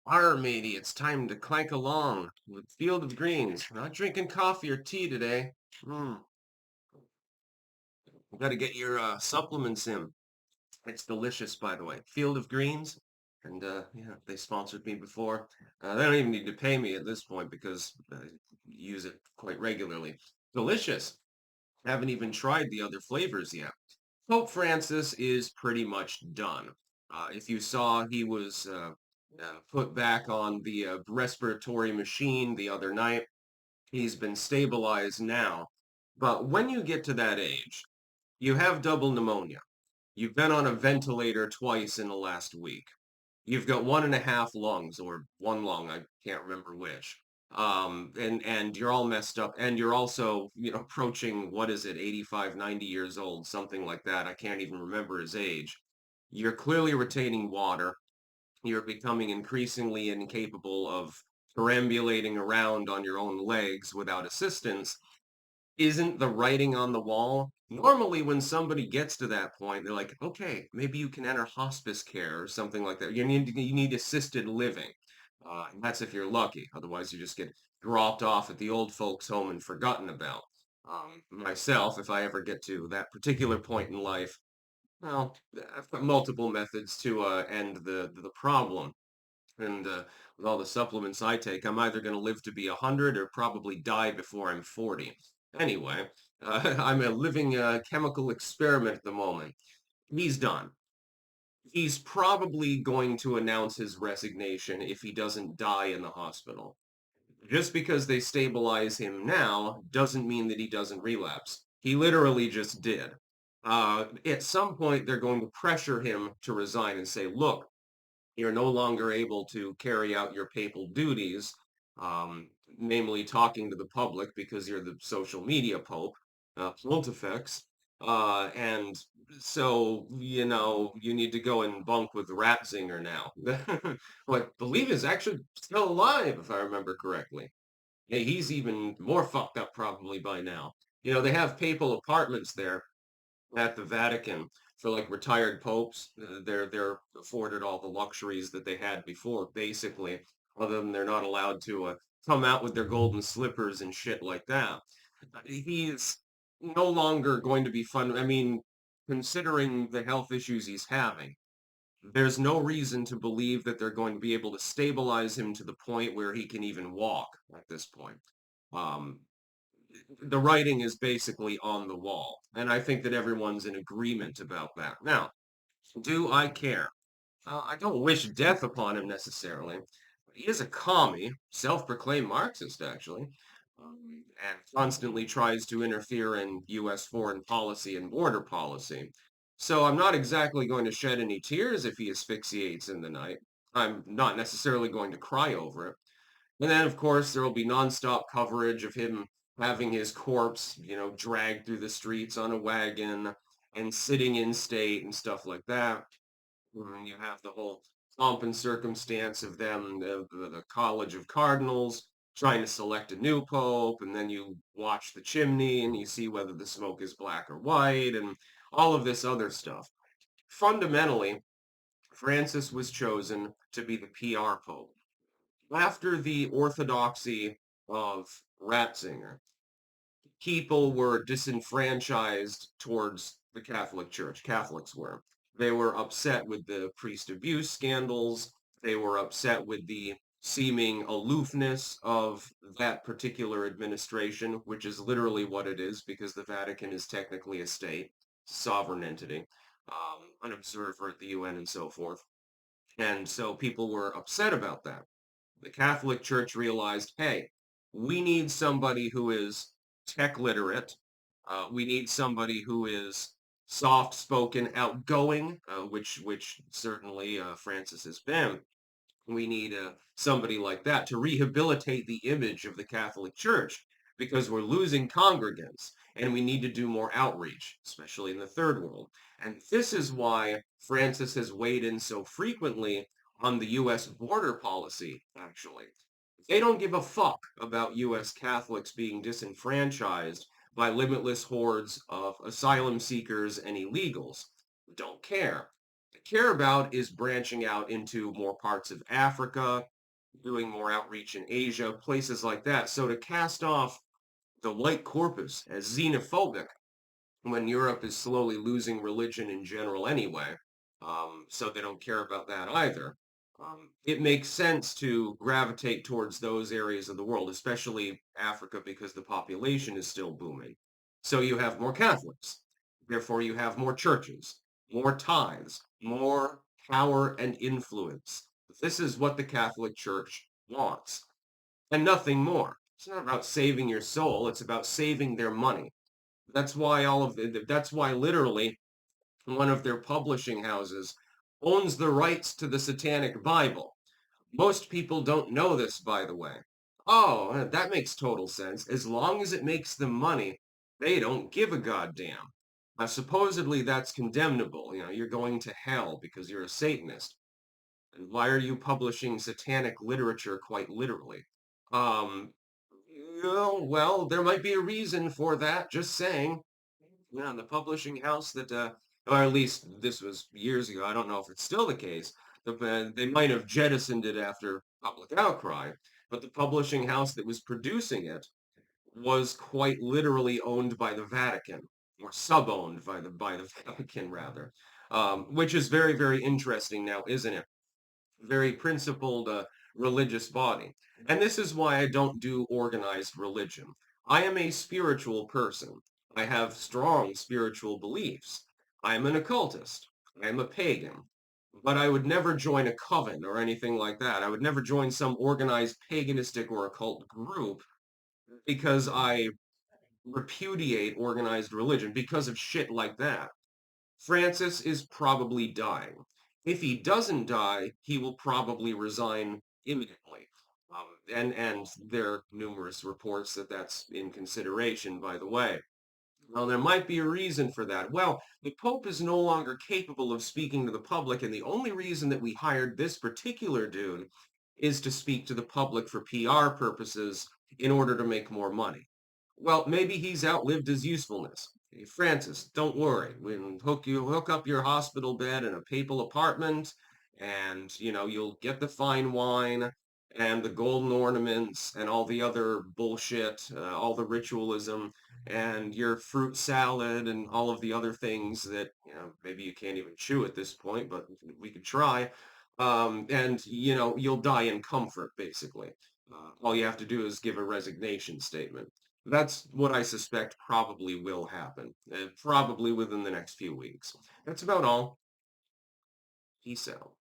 Arr, matey, it's time to clank along with Field of Greens. Not drinking coffee or tea today. Hmm. You got to get your supplements in. It's delicious, by the way. Field of Greens, and yeah, they sponsored me before. They don't even need to pay me at this point because I use it quite regularly. Delicious. Haven't even tried the other flavors yet. Pope Francis is pretty much done. If you saw, he was put back on the respiratory machine the other night. He's been stabilized now. But when you get to that age, you have double pneumonia. You've been on a ventilator twice in the last week. You've got one and a half lungs, or one lung, I can't remember which. And you're all messed up. And you're also, approaching, what is it, 85, 90 years old, something like that. I can't even remember his age. You're clearly retaining water. You're becoming increasingly incapable of perambulating around on your own legs without assistance. Isn't the writing on the wall? Normally, when somebody gets to that point, they're like, okay, maybe you can enter hospice care or something like that. You need assisted living. And that's if you're lucky. Otherwise, you just get dropped off at the old folks' home and forgotten about. Myself, if I ever get to that particular point in life, well, I've got multiple methods to end the problem. And with all the supplements I take, I'm either going to live to be 100 or probably die before I'm 40. Anyway, I'm a living chemical experiment at the moment. He's done. He's probably going to announce his resignation if he doesn't die in the hospital. Just because they stabilize him now doesn't mean that he doesn't relapse. He literally just did. At some point, they're going to pressure him to resign and say, look, you're no longer able to carry out your papal duties, namely talking to the public because you're the social media pope, pontifex. And so, you need to go and bunk with Ratzinger now, who I believe is actually still alive, if I remember correctly. Hey, he's even more fucked up probably by now. They have papal apartments there at the Vatican for like retired popes. They're afforded all the luxuries that they had before, basically, other than they're not allowed to come out with their golden slippers and shit like that. He's no longer going to be fun. I mean, considering the health issues he's having, there's no reason to believe that they're going to be able to stabilize him to the point where he can even walk at this point. Um, the writing is basically on the wall. And I think that everyone's in agreement about that. Now, do I care? I don't wish death upon him necessarily. He is a commie, self-proclaimed Marxist, actually, and constantly tries to interfere in U.S. foreign policy and border policy. So I'm not exactly going to shed any tears if he asphyxiates in the night. I'm not necessarily going to cry over it. And then, of course, there will be nonstop coverage of him having his corpse, dragged through the streets on a wagon and sitting in state and stuff like that. And you have the whole pomp and circumstance of them, the College of Cardinals, trying to select a new pope, and then you watch the chimney and you see whether the smoke is black or white, and all of this other stuff. Fundamentally, Francis was chosen to be the PR pope after the orthodoxy of Ratzinger, people were disenfranchised towards the Catholic Church. Catholics were. They were upset with the priest abuse scandals. They were upset with the seeming aloofness of that particular administration, which is literally what it is because the Vatican is technically a state, sovereign entity, an observer at the UN and so forth. And so people were upset about that. The Catholic Church realized, hey, we need somebody who is tech literate. We need somebody who is soft-spoken, outgoing, which certainly Francis has been. We need somebody like that to rehabilitate the image of the Catholic Church because we're losing congregants and we need to do more outreach, especially in the third world. And this is why Francis has weighed in so frequently on the U.S. border policy, actually. They don't give a fuck about U.S. Catholics being disenfranchised by limitless hordes of asylum seekers and illegals. Don't care. They care about is branching out into more parts of Africa, doing more outreach in Asia, places like that. So to cast off the white corpus as xenophobic when Europe is slowly losing religion in general anyway, so they don't care about that either. It makes sense to gravitate towards those areas of the world, especially Africa, because the population is still booming. So you have more Catholics. Therefore, you have more churches, more tithes, more power and influence. This is what the Catholic Church wants, and nothing more. It's not about saving your soul, it's about saving their money. That's why literally one of their publishing houses owns the rights to the Satanic Bible. Most people don't know this, by the way. Oh, that makes total sense. As long as it makes them money, they don't give a goddamn. Supposedly that's condemnable. You know, you're going to hell because you're a Satanist. And why are you publishing satanic literature quite literally? Um, well, there might be a reason for that, just saying. Yeah, the publishing house that, or at least this was years ago. I don't know if it's still the case. They might have jettisoned it after public outcry, but the publishing house that was producing it was quite literally owned by the Vatican, or sub-owned by the Vatican rather, which is very, very interesting now, isn't it? Very principled religious body. And this is why I don't do organized religion. I am a spiritual person. I have strong spiritual beliefs. I am an occultist. I am a pagan. But I would never join a coven or anything like that. I would never join some organized paganistic or occult group because I repudiate organized religion because of shit like that. Francis is probably dying. If he doesn't die, he will probably resign imminently. And there are numerous reports that that's in consideration, by the way. Well, there might be a reason for that. Well, the Pope is no longer capable of speaking to the public, and the only reason that we hired this particular dude is to speak to the public for PR purposes in order to make more money. Well, maybe he's outlived his usefulness. Hey, Francis, don't worry. We'll hook up your hospital bed in a papal apartment, and you'll get the fine wine and the golden ornaments and all the other bullshit, all the ritualism, and your fruit salad and all of the other things that maybe you can't even chew at this point, but we could try. And you'll die in comfort, basically. All you have to do is give a resignation statement. That's what I suspect probably will happen, probably within the next few weeks. That's about all. Peace out.